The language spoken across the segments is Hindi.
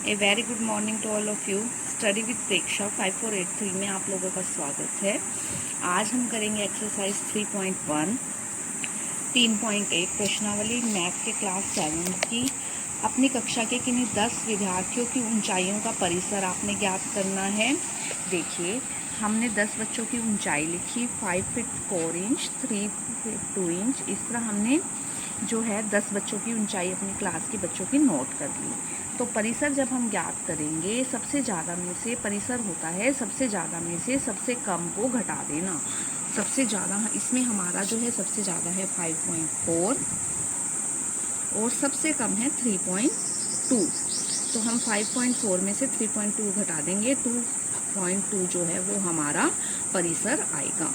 A very good morning to all of you. Study with Preksha 5483 में आप लोगों का स्वागत है। आज हम करेंगे एक्सरसाइज 3.1 3.1 प्रश्नावली मैथ के क्लास 7 की। अपनी कक्षा के किन्हीं 10 विद्यार्थियों की ऊंचाइयों का परिसर आपने ज्ञात करना है। देखिए, हमने 10 बच्चों की ऊंचाई लिखी 5 फीट 4 इंच, 3 फीट 2 इंच। इस तरह हमने जो है 10 बच्चों की ऊंचाई अपनी क्लास के बच्चों की नोट कर ली। तो परिसर जब हम ज्ञात करेंगे, सबसे ज़्यादा में से परिसर होता है सबसे ज़्यादा में से सबसे कम को घटा देना। सबसे ज़्यादा इसमें हमारा जो है सबसे ज़्यादा है 5.4 और सबसे कम है 3.2। तो हम 5.4 में से 3.2 घटा देंगे, 2.2 जो है वो हमारा परिसर आएगा।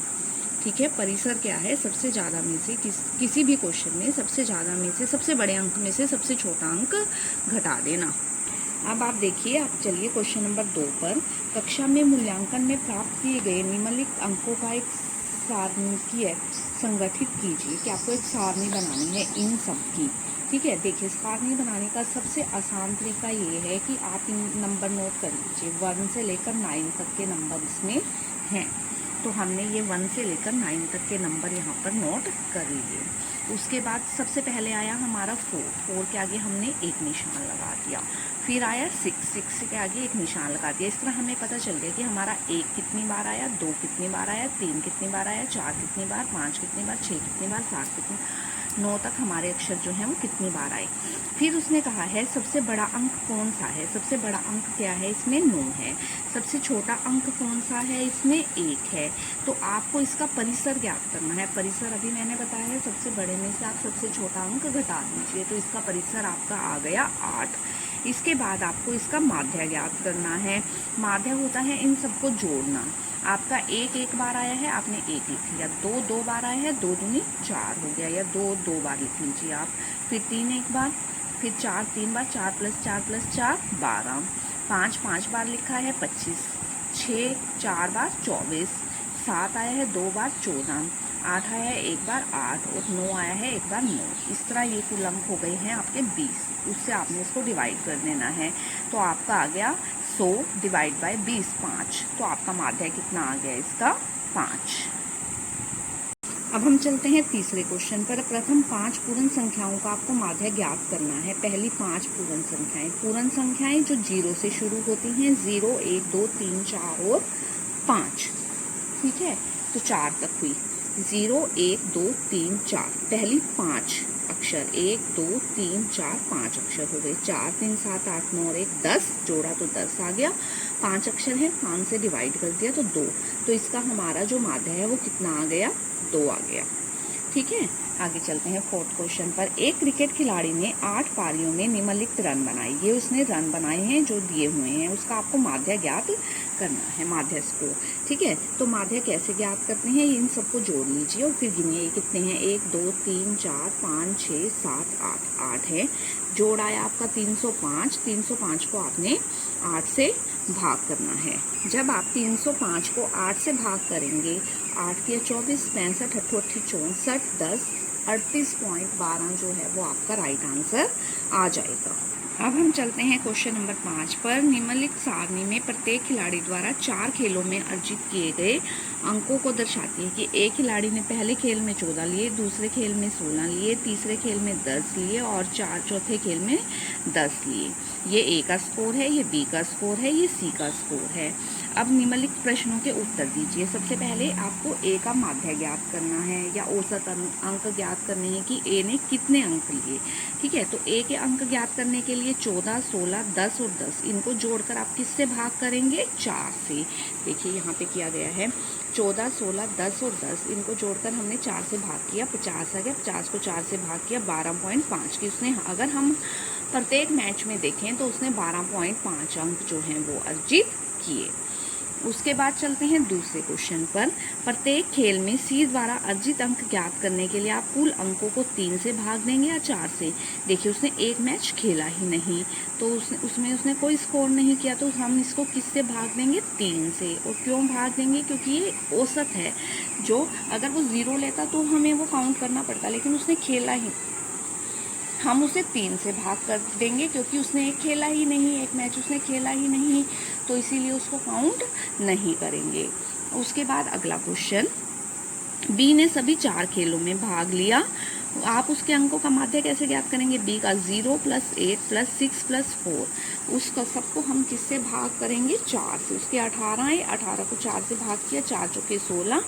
ठीक है, परिसर क्या है? सबसे ज़्यादा में से किसी भी क्वेश्चन में सबसे ज़्यादा में से सबसे बड़े अंक में से सबसे छोटा अंक घटा देना। अब आप देखिए, आप चलिए क्वेश्चन नंबर 2 पर। कक्षा में मूल्यांकन में प्राप्त किए गए निम्नलिखित अंकों का एक सारणी संगठित कीजिए कि आपको एक सारणी बनानी है इन सब की। ठीक है, देखिए सारणी बनाने का सबसे आसान तरीका ये है कि आप इन नंबर नोट कर लीजिए। 1 से लेकर 9 तक के नंबर इसमें हैं। तो हमने ये 1 से लेकर 9 तक के नंबर यहाँ पर नोट कर लिए। उसके बाद सबसे पहले आया हमारा 4 के आगे हमने एक निशान लगा दिया। फिर आया 6 के आगे एक निशान लगा दिया। इस तरह हमें पता चल गया कि हमारा 1 कितनी बार आया, 2 कितनी बार आया, 3 कितनी बार आया, 4 कितनी बार, 5 कितनी बार, 6 कितनी बार, 7 कितनी, 9 तक हमारे अक्षर जो हैं वो कितनी बार आए। फिर उसने कहा है सबसे बड़ा अंक कौन सा है। सबसे बड़ा अंक क्या है? इसमें 9 है। सबसे छोटा अंक कौन सा है? इसमें 1 है। तो आपको इसका परिसर ज्ञात करना है। परिसर अभी मैंने बताया है, सबसे बड़े में से आप सबसे छोटा अंक घटा दीजिए, तो इसका परिसर आपका आ गया 8। इसके बाद आपको इसका माध्य ज्ञात करना है। माध्य होता है इन सबको जोड़ना। आपका 1 बार आया है, आपने 1 लिख लिया। 2 बार आया है, 2 दूनी 4 हो गया, या 2 बार लिख लीजिए आप। फिर 3 1 बार, फिर 4 3 बार, 4 + 4 + 4 12, 5 बार लिखा है 25, 6 4 बार 24, 7 आया है 2 बार 14, 8 आया है 1 बार 8 और 9 आया है 1 बार 9। इस तरह ये कुल अंक हो गए हैं आपके 20। उससे आपने इसको डिवाइड कर देना है। तो आपका आ गया 100 डिवाइड बाय 20 5। तो आपका माध्य कितना आ गया इसका? 5। अब हम चलते हैं तीसरे क्वेश्चन पर। प्रथम 5 पूर्ण संख्याओं का आपको माध्य ज्ञात करना है। पहली 5 पूर्ण संख्याएं जो 0 से शुरू होती हैं, 0 1 2 3 4 और 5। ठीक है, तो 4 तक हुई। 0 1 2 3 4 पहली 5 अक्षर, 1 2 3 4 5 अक्षर हो गए। 4 3 7 8 9 और 1 10 जोड़ा तो 10 आ गया। 5 अक्षर है, 5 से डिवाइड कर दिया तो 2। तो इसका हमारा जो माध्य है वो कितना आ गया? 2 आ गया। ठीक है, आगे चलते हैं 4th क्वेश्चन पर। एक क्रिकेट खिलाड़ी ने 8 पारियों में निम्नलिखित रन बनाए। ये उसने रन बनाए हैं जो दिए हुए हैं, उसका आपको माध्य ज्ञात करना है, माध्य स्कोर। ठीक है, तो माध्य कैसे ज्ञात करते हैं? इन सबको जोड़ लीजिए और फिर गिनिए कितने हैं। 1 2 3 4 5 6 7 8 8 है। जोड़ आया आपका 305। 305 को आपने 8 से भाग करना है। जब आप 305 को 8 से भाग करेंगे, 8 के 24 65 8 64 10 38.12 जो है वो आपका राइट आंसर आ जाएगा। अब हम चलते हैं क्वेश्चन नंबर 5 पर। निम्नलिखित सारणी में प्रत्येक खिलाड़ी द्वारा 4 खेलों में अर्जित किए गए अंकों को दर्शाती है कि एक खिलाड़ी ने पहले खेल में 14 लिए, दूसरे खेल में 16 लिए, तीसरे खेल में 10 लिए और चौथे खेल में 10 लिए। ये ए का स्कोर है, ये बी का स्कोर है, ये सी का स्कोर है। अब निम्नलिखित प्रश्नों के उत्तर दीजिए। सबसे पहले आपको ए का माध्य ज्ञात करना है या औसत अंक ज्ञात करने हैं कि ए ने कितने अंक लिए। ठीक है, तो ए के अंक ज्ञात करने के लिए 14 16 10 और 10 इनको जोड़कर आप किससे भाग करेंगे? 4 से। देखिए यहाँ पे किया गया है 14 16 10 और 10 इनको जोड़कर हमने 4 से भाग किया, 50 आ गया। 50 को 4 से भाग किया 12.5 की उसने। अगर हम प्रत्येक मैच में देखें तो उसने 12.5 अंक जो हैं वो अर्जित किए। उसके बाद चलते हैं दूसरे क्वेश्चन पर। प्रत्येक खेल में सी द्वारा अर्जित अंक ज्ञात करने के लिए आप कुल अंकों को 3 से भाग देंगे या 4 से। देखिए उसने एक मैच खेला ही नहीं, तो उसमें उसने कोई स्कोर नहीं किया, तो हम इसको किससे भाग देंगे? 3 से। और क्यों भाग देंगे? क्योंकि ये औसत है। जो अगर वो 0 लेता तो हमें वो काउंट करना पड़ता, लेकिन उसने खेला ही हम उसे 3 से भाग कर देंगे क्योंकि उसने एक खेला ही नहीं, एक मैच उसने खेला ही नहीं, तो इसीलिए उसको काउंट नहीं करेंगे। उसके बाद अगला क्वेश्चन, बी ने सभी 4 खेलों में भाग लिया, आप उसके अंकों का माध्य कैसे ज्ञात करेंगे? बी का 0 + 8 + 6 + 4, उसका सबको हम किससे भाग करेंगे? 4 से। उसके 18 है, 18 को 4 से भाग किया, 4 चौके 16,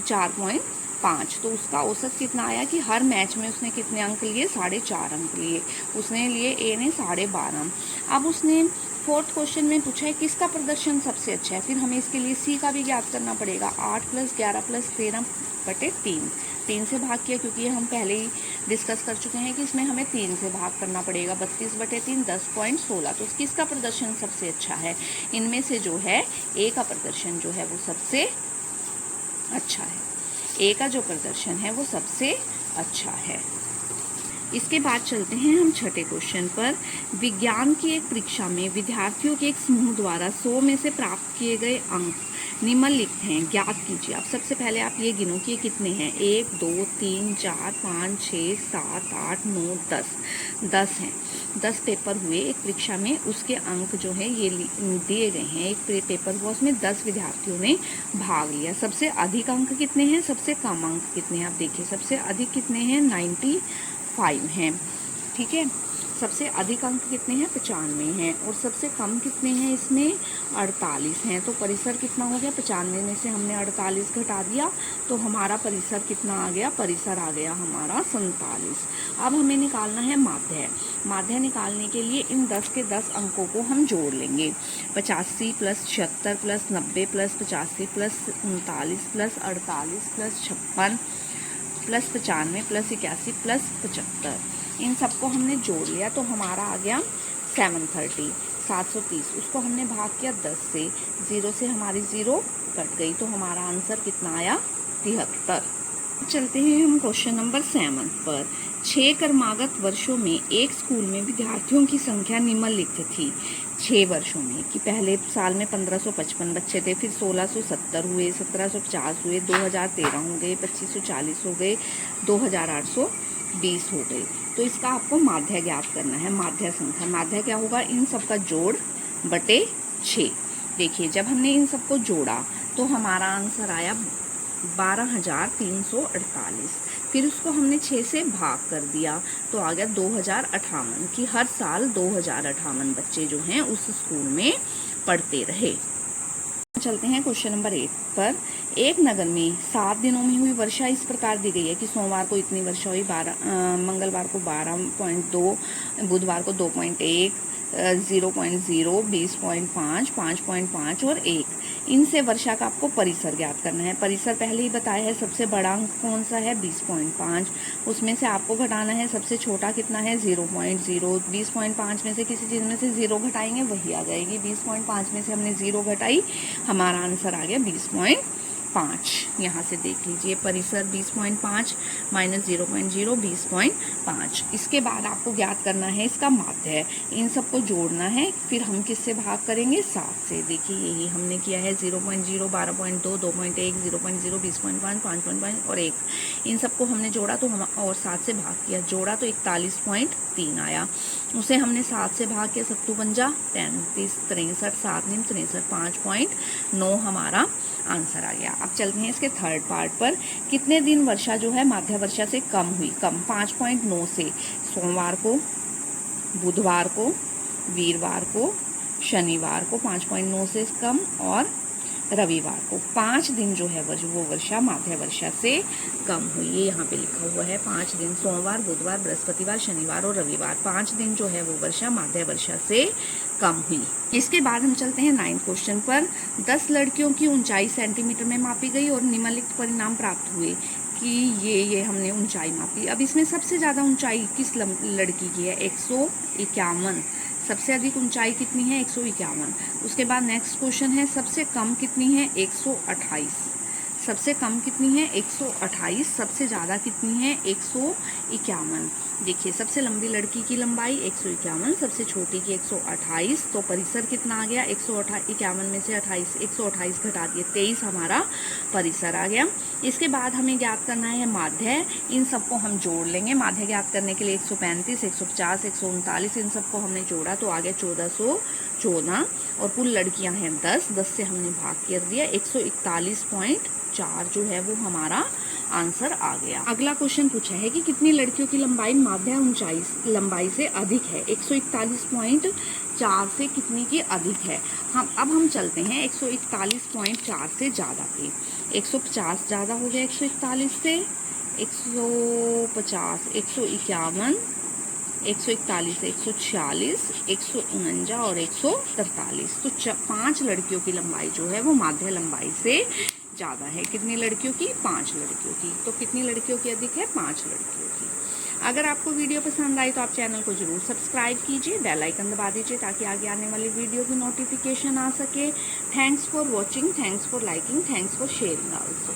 4.5, तो उसका औसत कितना आया कि हर मैच में उसने कितने अंक लिए? 4.5 अंक लिए। उसने लिए, ए ने 12.5। अब उसने 4th क्वेश्चन में पूछा है किसका प्रदर्शन सबसे अच्छा है, फिर हमें इसके लिए सी का भी ज्ञात करना पड़ेगा। 8 + 11 + 13/3, 3 से भाग किया क्योंकि हम पहले ही डिस्कस कर चुके हैं कि इसमें हमें 3 से भाग करना पड़ेगा। 32/3 10.16, तो किसका प्रदर्शन सबसे अच्छा है? इनमें से जो है ए का प्रदर्शन जो है वो सबसे अच्छा है। ए का जो प्रदर्शन है वो सबसे अच्छा है। इसके बाद चलते हैं हम छठे क्वेश्चन पर। विज्ञान की एक परीक्षा में विद्यार्थियों के एक समूह द्वारा 100 में से प्राप्त किए गए अंक निम्नलिखित हैं, ज्ञात कीजिए। अब सबसे पहले आप ये गिनो कि कितने हैं। 1 2 3 4 5 6 7 8 9 10, 10 हैं। 10 पेपर हुए एक परीक्षा में, उसके अंक जो है ये दिए गए हैं। एक पेपर हुआ उसमें 10 विद्यार्थियों ने भाग लिया। सबसे अधिक अंक कितने हैं, सबसे कम अंक कितने हैं? आप देखिए सबसे अधिक कितने हैं? 95 हैं, ठीक है। सबसे अधिक अंक कितने हैं? 95 हैं। और सबसे कम कितने हैं इसमें? 48 हैं। तो परिसर कितना हो गया? 95 में से हमने 48 घटा दिया तो हमारा परिसर कितना आ गया? परिसर आ गया हमारा 47। अब हमें निकालना है माध्य। माध्य निकालने के लिए इन 10 के 10 अंकों को हम जोड़ लेंगे। 85 + 76 + 90 + 85 + 39 + 48 + 56 + 95 + 81 + 75, इन सबको हमने जोड़ लिया तो हमारा आ गया 730, 730। उसको हमने भाग किया 10 से, 0 से हमारी 0 कट गई तो हमारा आंसर कितना आया? 73। चलते हैं हम क्वेश्चन नंबर 7 पर। 6 क्रमागत वर्षों में एक स्कूल में विद्यार्थियों की संख्या निम्नलिखित थी। 6 वर्षों में कि पहले साल में 1555 बच्चे थे, फिर 1670 हुए, 1750 हुए, 2013 हो गए, 2540 हो गए, 2820 हो गए। तो इसका आपको माध्य ज्ञात करना है। माध्य संख्या, माध्य क्या होगा? इन सबका जोड़ बटे 6। देखिए जब हमने इन सबको जोड़ा तो हमारा आंसर आया 12,348। फिर उसको हमने 6 से भाग कर दिया तो आ गया 2058, कि हर साल 2058 बच्चे जो हैं उस स्कूल में पढ़ते रहे। चलते हैं क्वेश्चन नंबर 8 पर। एक नगर में 7 दिनों में हुई वर्षा इस प्रकार दी गई है कि सोमवार को इतनी वर्षा हुई, मंगलवार को 12.2, बुधवार को 2.1, 0.0, 20.5, 5.5 और 1। इनसे वर्षा का आपको परिसर ज्ञात करना है। परिसर पहले ही बताया है, सबसे बड़ा अंक कौन सा है? 20.5। उसमें से आपको घटाना है सबसे छोटा कितना है? 0.0। 20.5 में से किसी चीज़ में से 0 घटाएंगे वही आ जाएगी। 20.5 में से हमने 0 घटाई, हमारा आंसर आ गया 20.5। यहाँ से देख लीजिए परिसर 20.5 माइनस 0.0 20.5। इसके बाद आपको ज्ञात करना है इसका माध्य। इन सबको जोड़ना है, फिर हम किससे भाग करेंगे? 7 से। देखिए यही हमने किया है। 0.0, 12.2, 2.1, 0.0, 20.5, 5.5 और 1। इन सबको हमने जोड़ा तो हम और 7 से भाग किया, जोड़ा तो 41.3 आया। उसे हमने 7 से भाग किया, 7×5 35, 63, 7 × 63, 5.9 हमारा आंसर आ गया। अब चलते हैं इसके थर्ड पार्ट पर। कितने दिन वर्षा जो है माध्य वर्षा से कम हुई? कम 5.9 से। सोमवार को, बुधवार को, वीरवार को, शनिवार को 5.9 से कम, और रविवार को 5 दिन जो है वो वर्षा माध्य वर्षा से कम हुई। ये यहाँ पे लिखा हुआ है 5 दिन, सोमवार, बुधवार, बृहस्पतिवार, शनिवार और रविवार, 5 दिन जो है वो वर्षा माध्य वर्षा से कम हुई। इसके बाद हम चलते हैं 9th क्वेश्चन पर। 10 लड़कियों की ऊंचाई सेंटीमीटर में मापी गई और निम्नलिखित परिणाम प्राप्त हुए कि ये हमने ऊंचाई मापी। अब इसमें सबसे ज़्यादा ऊंचाई किस लड़की की है? 151। सबसे अधिक ऊंचाई कितनी है? 151। उसके बाद नेक्स्ट क्वेश्चन है सबसे कम कितनी है? 128। सबसे कम कितनी है 128, सबसे ज़्यादा कितनी है 151। देखिए सबसे लंबी लड़की की लंबाई 151, सबसे छोटी की 128, तो परिसर कितना आ गया 151 में से 128 घटा दिए 23 हमारा परिसर आ गया। इसके बाद हमें ज्ञात करना है माध्य, इन सबको हम जोड़ लेंगे। माध्य ज्ञात करने के लिए 135, 150, 139 इन सबको हमने जोड़ा तो आ गया 1414, और कुल लड़कियां हैं 10 से हमने भाग कर दिया 141.4 जो है वो हमारा आंसर आ गया। अगला क्वेश्चन पूछा है कि कितनी लड़कियों की लंबाई माध्य ऊंचाई लंबाई से अधिक है। 141.4 से कितनी की अधिक है। हम चलते हैं 141.4 से ज़्यादा की। 150 ज़्यादा हो गया 141 से, 150, 151, 141 से 146, 149 और 143। तो 5 लड़कियों की लंबाई जो है वो माध्य लंबाई से ज़्यादा है। कितनी लड़कियों की 5 लड़कियों की। तो कितनी लड़कियों की अधिक है 5 लड़कियों की। अगर आपको वीडियो पसंद आई तो आप चैनल को जरूर सब्सक्राइब कीजिए, बेल आइकन दबा दीजिए ताकि आगे आने वाली वीडियो की नोटिफिकेशन आ सके। Thanks for watching, thanks for liking, thanks for sharing also.